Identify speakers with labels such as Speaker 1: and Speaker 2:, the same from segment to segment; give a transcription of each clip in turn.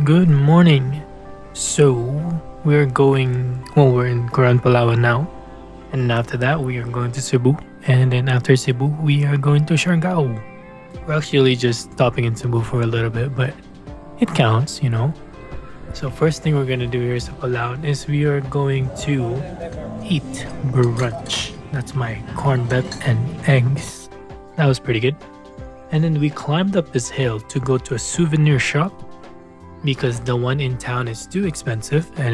Speaker 1: Good morning. So, we're in Coron Palawan now. And after that, we are going to Cebu. And then after Cebu, we are going to Siargao. We're actually just stopping in Cebu for a little bit, but it counts. So, first thing we're going to do here sa Palawan is we are going to eat brunch. That's my corned beef and eggs. That was pretty good. And then we climbed up this hill to go to a souvenir shop because the one in town is too expensive and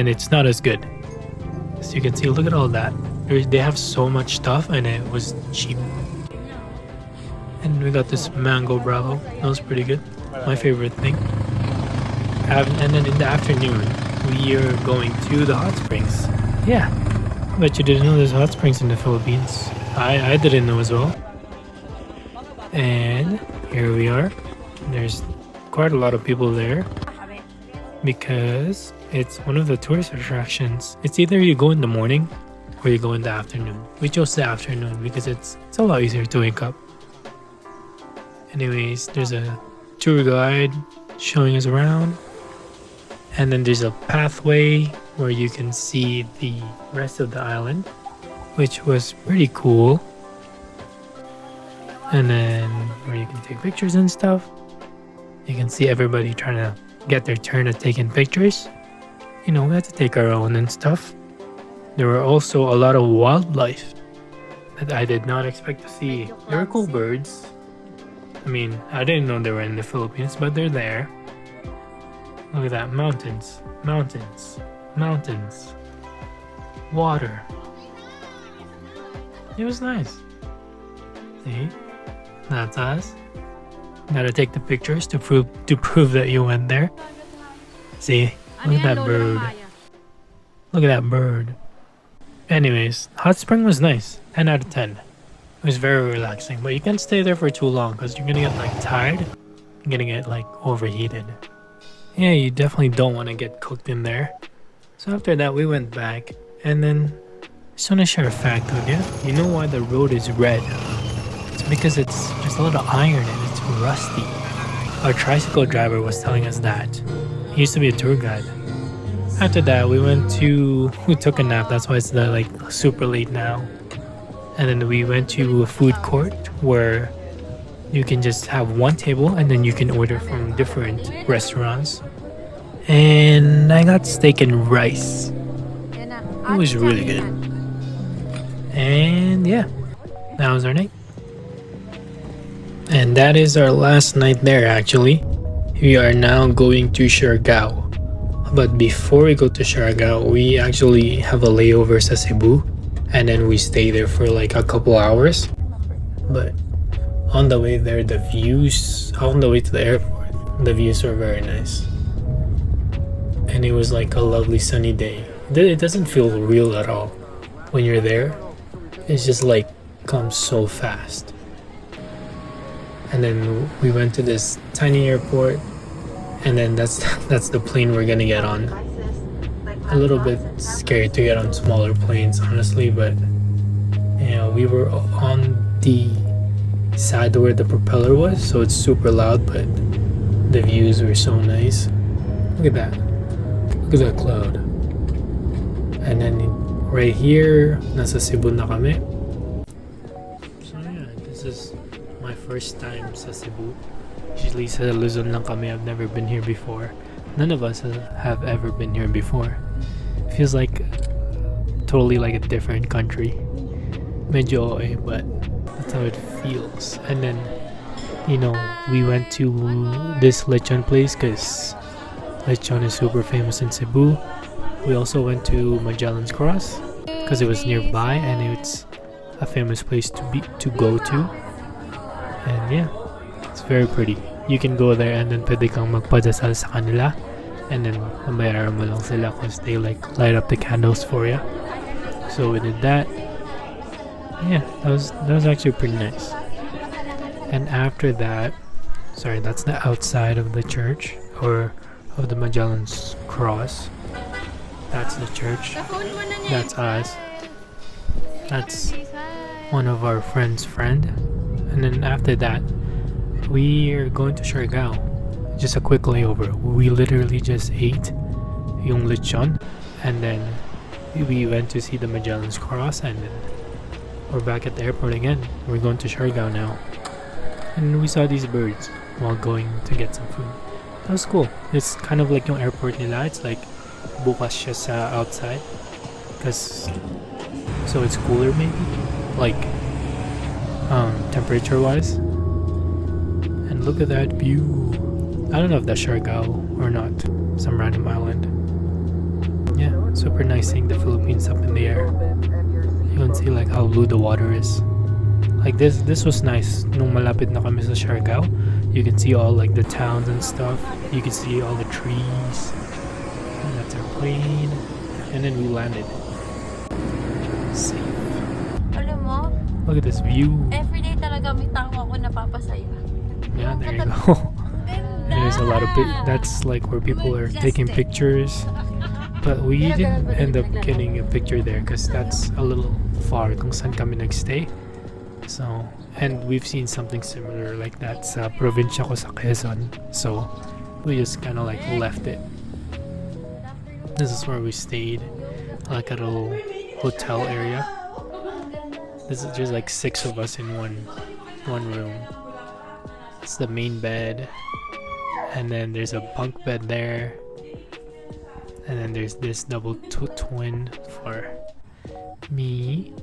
Speaker 1: it's not as good. As you can see, look at all that. They have so much stuff and it was cheap. And we got this mango bravo. That was pretty good. My favorite thing. And then in the afternoon, we are going to the hot springs. Yeah, but you didn't know there's hot springs in the Philippines. I didn't know as well. And here we are. There's quite a lot of people there because it's one of the tourist attractions. It's either you go in the morning or you go in the afternoon. We chose the afternoon because it's a lot easier to wake up. Anyways, there's a tour guide showing us around, and then there's a pathway where you can see the rest of the island, which was pretty cool. And then where you can take pictures and stuff. You can see everybody trying to get their turn at taking pictures. We had to take our own and stuff. There were also a lot of wildlife that I did not expect to see. There were cool birds. I didn't know they were in the Philippines, but they're there. Look at that, mountains, mountains, mountains, water. It was nice. See? That's us. Gotta take the pictures to prove that you went there. See? Look at that bird. Look at that bird. Anyways, hot spring was nice. 10 out of 10. It was very relaxing, but you can't stay there for too long because you're gonna get tired. You're gonna get overheated. Yeah, you definitely don't want to get cooked in there. So after that, we went back, and then I just want to share a fact with you. You know why the road is red? It's because there's a lot of iron and it's rusty. Our tricycle driver was telling us that. He used to be a tour guide. After that, we took a nap. That's why it's super late now. And then we went to a food court where you can just have one table and then you can order from different restaurants. And I got steak and rice. It was really good. And yeah, that was our night. And that is our last night there actually. We are now going to Siargao. But before we go to Siargao, we actually have a layover sa Cebu. And then we stay there for a couple hours. But on the way there, on the way to the airport, the views were very nice. And it was a lovely sunny day. It doesn't feel real at all. When you're there, it's just comes so fast. And then we went to this tiny airport, and then that's the plane we're gonna get on. A little bit scared to get on smaller planes, honestly, but we were on the side where the propeller was, so it's super loud, but the views were so nice. Look at that. Look at that cloud. And then right here, nasa Cebu na kami. So yeah, this is my first time sa Cebu. Usually sa Luzon lang kami. I've never been here before. None of us have ever been here before. It feels totally a different country. Medyo OA, but that's how it feels. And then, we went to this lechon place because lechon is super famous in Cebu. We also went to Magellan's Cross because it was nearby and it's a famous place to go to. And yeah, it's very pretty. You can go there and then pwede kang magpadasal sa kanila. And then mabayaran mo lang sila because they light up the candles for you. So we did that. Yeah, that was actually pretty nice. And after that, sorry, that's the outside of the church or of the Magellan's Cross. That's the church. That's us. That's one of our friend's friend. And then after that, we are going to Siargao. just a quick layover. We literally just ate yung lechon, and then we went to see the Magellan's Cross, and then we're back at the airport again. We're going to Siargao now. And we saw these birds while going to get some food. That was cool. It's kind of like yung airport nila. It's like bukas siya sa outside. Cause so it's cooler maybe. Like temperature wise. And look at that view. I don't know if that's Siargao or not. Some random island. Yeah, super nice seeing the Philippines up in the air. You can see like how blue the water is. Like this was nice. Nung malapit na kami sa Siargao, you can see all like the towns and stuff. You can see all the trees. And that's our plane. And then we landed. Safe.
Speaker 2: Alam mo,
Speaker 1: Look at this view.
Speaker 2: everyday talaga may tao ako napapasaya.
Speaker 1: Yeah, there you go. There's a lot of that's like where people are taking pictures. But we didn't end up getting a picture there because that's a little far kung saan kami nagstay. So, and we've seen something similar like that sa probinsya ko sa Quezon. So, we just kind of like left it. This is where we stayed, like a little hotel area. This is just like 6 of us in one room. It's the main bed, and then there's a bunk bed there, and then there's this double twin for me.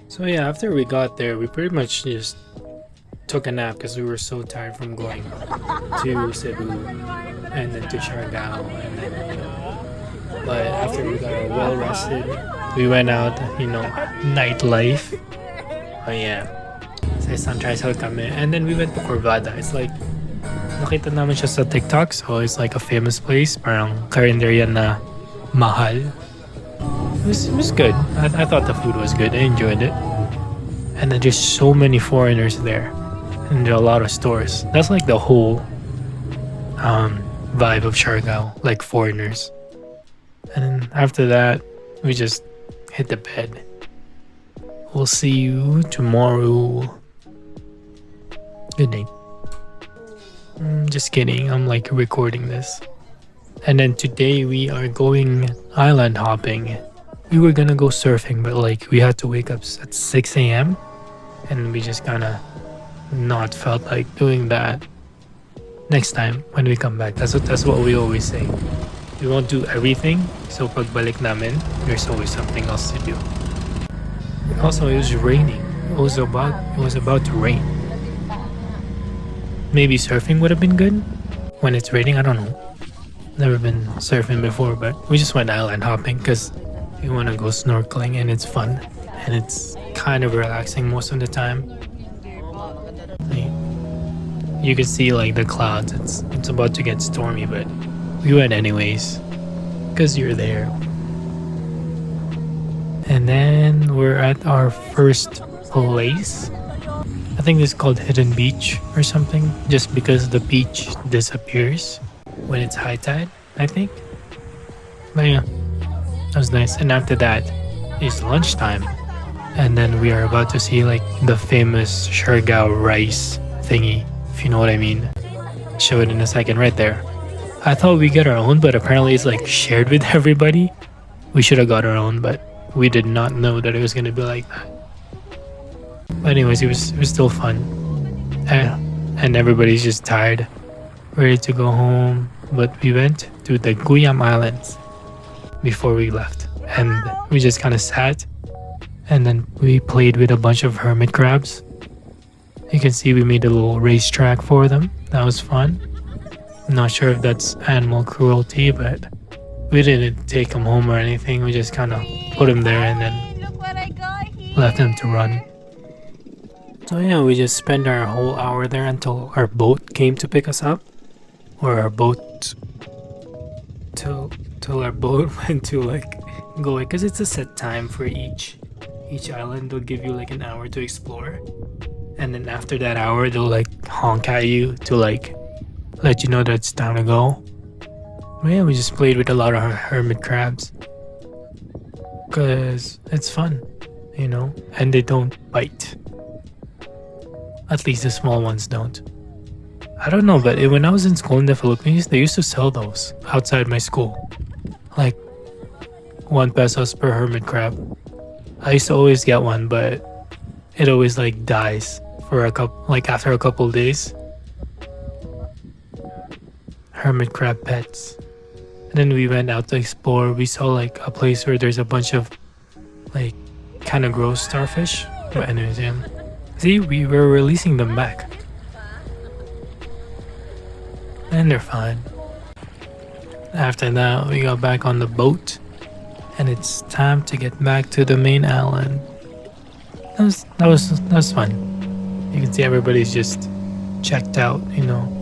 Speaker 1: So yeah, after we got there, we pretty much just took a nap because we were so tired from going to Cebu and then to Siargao, and then but after we got well rested, we went out, nightlife. Oh yeah, sa isang tricycle kami, and then we went to Corvada. It's like nakita namin siya sa TikTok, so it's like a famous place, parang karinderya na mahal. It was good. I thought the food was good. I enjoyed it. And then there's so many foreigners there. And there are a lot of stores. That's like the whole vibe of Siargao. Like foreigners. And then after that, we just hit the bed. We'll see you tomorrow. Good night. Just kidding. I'm like recording this. And then today we are going island hopping. We were gonna go surfing, but like we had to wake up at 6 a.m. and we just kinda not felt like doing that. Next time when we come back, that's what we always say. We won't do everything, so pagbalik namin, there's always something else to do. Also, it was raining. It was about to rain. Maybe surfing would have been good when it's raining. I don't know. Never been surfing before, but we just went island hopping because we want to go snorkeling and it's fun and it's kind of relaxing most of the time. Like, you can see like the clouds. It's about to get stormy, but we went anyways because you're there. And then we're at our first place. I think it's called Hidden Beach or something, just because the beach disappears when it's high tide, I think. But yeah, that was nice. And after that is lunchtime, and then we are about to see like the famous Siargao rice thingy, if you know what I mean. Show it in a second right there. I thought we get our own, but apparently it's like shared with everybody. We should have got our own, but we did not know that it was gonna be like that. But anyways, it was still fun. And everybody's just tired, ready to go home. But we went to the Guyam Islands before we left. And we just kind of sat. And then we played with a bunch of hermit crabs. You can see we made a little racetrack for them. That was fun. I'm not sure if that's animal cruelty, but we didn't take them home or anything. We just kind of put them there and then left them to run. So yeah, we just spent our whole hour there until our boat came to pick us up. Or our boat till our boat went to like go away, because it's a set time for each island. They'll give you like an hour to explore, and then after that hour they'll like honk at you to like let you know that it's time to go. But yeah, we just played with a lot of hermit crabs because it's fun, and they don't bite. At least the small ones don't. I don't know, but when I was in school in the Philippines, they used to sell those outside my school. Like 1 pesos per hermit crab. I used to always get one, but it always like dies for a couple, like after a couple days. Hermit crab pets. And then we went out to explore. We saw like a place where there's a bunch of like kind of gross starfish. But anyways, yeah. See, we were releasing them back. And they're fine. After that, we got back on the boat. And it's time to get back to the main island. That was fun. You can see everybody's just checked out, you know.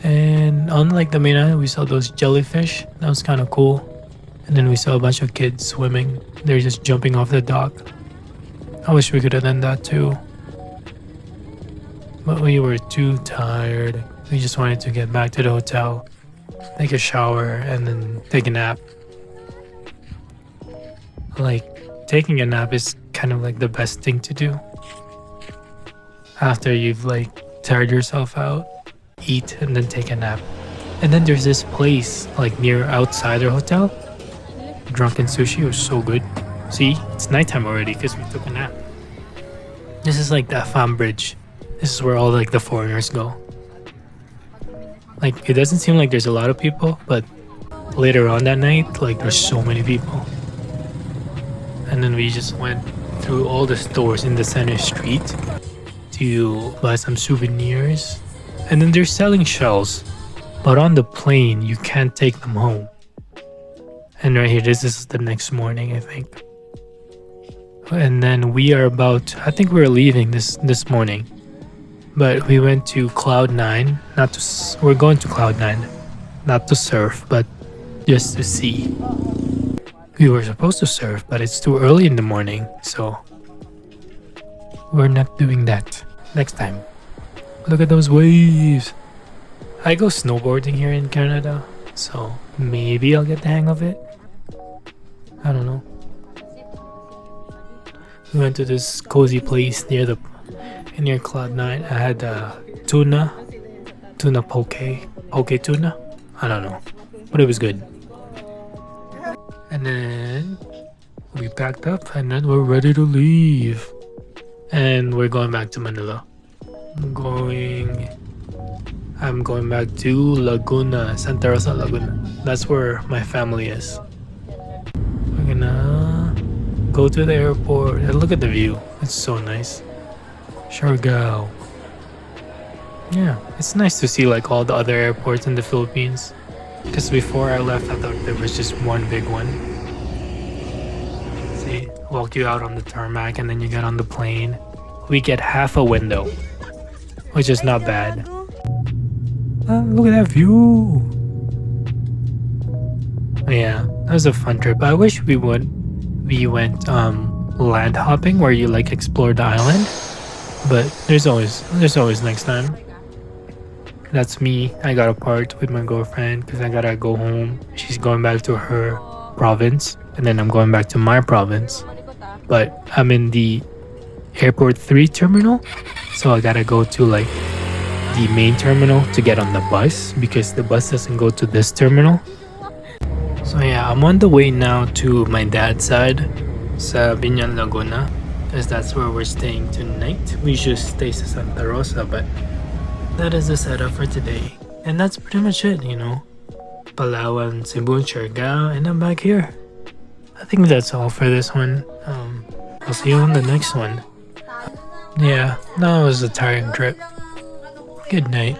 Speaker 1: And unlike the main island, we saw those jellyfish. That was kind of cool. And then we saw a bunch of kids swimming. They're just jumping off the dock. I wish we could have done that too. But we were too tired. We just wanted to get back to the hotel, take a shower, and then take a nap. Like, taking a nap is kind of like the best thing to do. After you've like tired yourself out, eat and then take a nap. And then there's this place like near outside our hotel. Drunken sushi was so good. See, it's nighttime already because we took a nap. This is like the Afam Bridge. This is where all like the foreigners go. Like, it doesn't seem like there's a lot of people, but later on that night, like there's so many people. And then we just went through all the stores in the center street to buy some souvenirs. And then they're selling shells, but on the plane you can't take them home. And right here, this is the next morning, I think. And then we are about, I think we're leaving this morning. But we went to Cloud9, we're going to Cloud9, not to surf, but just to see. We were supposed to surf, but it's too early in the morning, so we're not doing that next time. Look at those waves. I go snowboarding here in Canada, so maybe I'll get the hang of it. I don't know. We went to this cozy place near Cloud9. I had tuna poke tuna. I don't know, but it was good. And then we packed up, and then we're ready to leave. And we're going back to Manila. I'm going back to Laguna, Santa Rosa, Laguna. That's where my family is. We're gonna go to the airport and look at the view. It's so nice. Siargao. Yeah, it's nice to see like all the other airports in the Philippines. Because before I left, I thought there was just one big one. See, walk you out on the tarmac and then you get on the plane. We get half a window, which is not bad. Look at that view. Yeah, that was a fun trip. I wish we went land hopping where you like explore the island. But there's always next time. That's me. I got apart with my girlfriend because I gotta go home. She's going back to her province, and then I'm going back to my province. But I'm in the Airport 3 terminal, so I gotta go to like the main terminal to get on the bus because the bus doesn't go to this terminal. So yeah, I'm on the way now to my dad's side, sa Binyan, Laguna, because that's where we're staying tonight. We should stay sa Santa Rosa, but that is the setup for today. And that's pretty much it, you know. Palawan, Cebu and Siargao, and I'm back here. I think that's all for this one. I'll see you on the next one. Yeah, that was a tiring trip. Good night.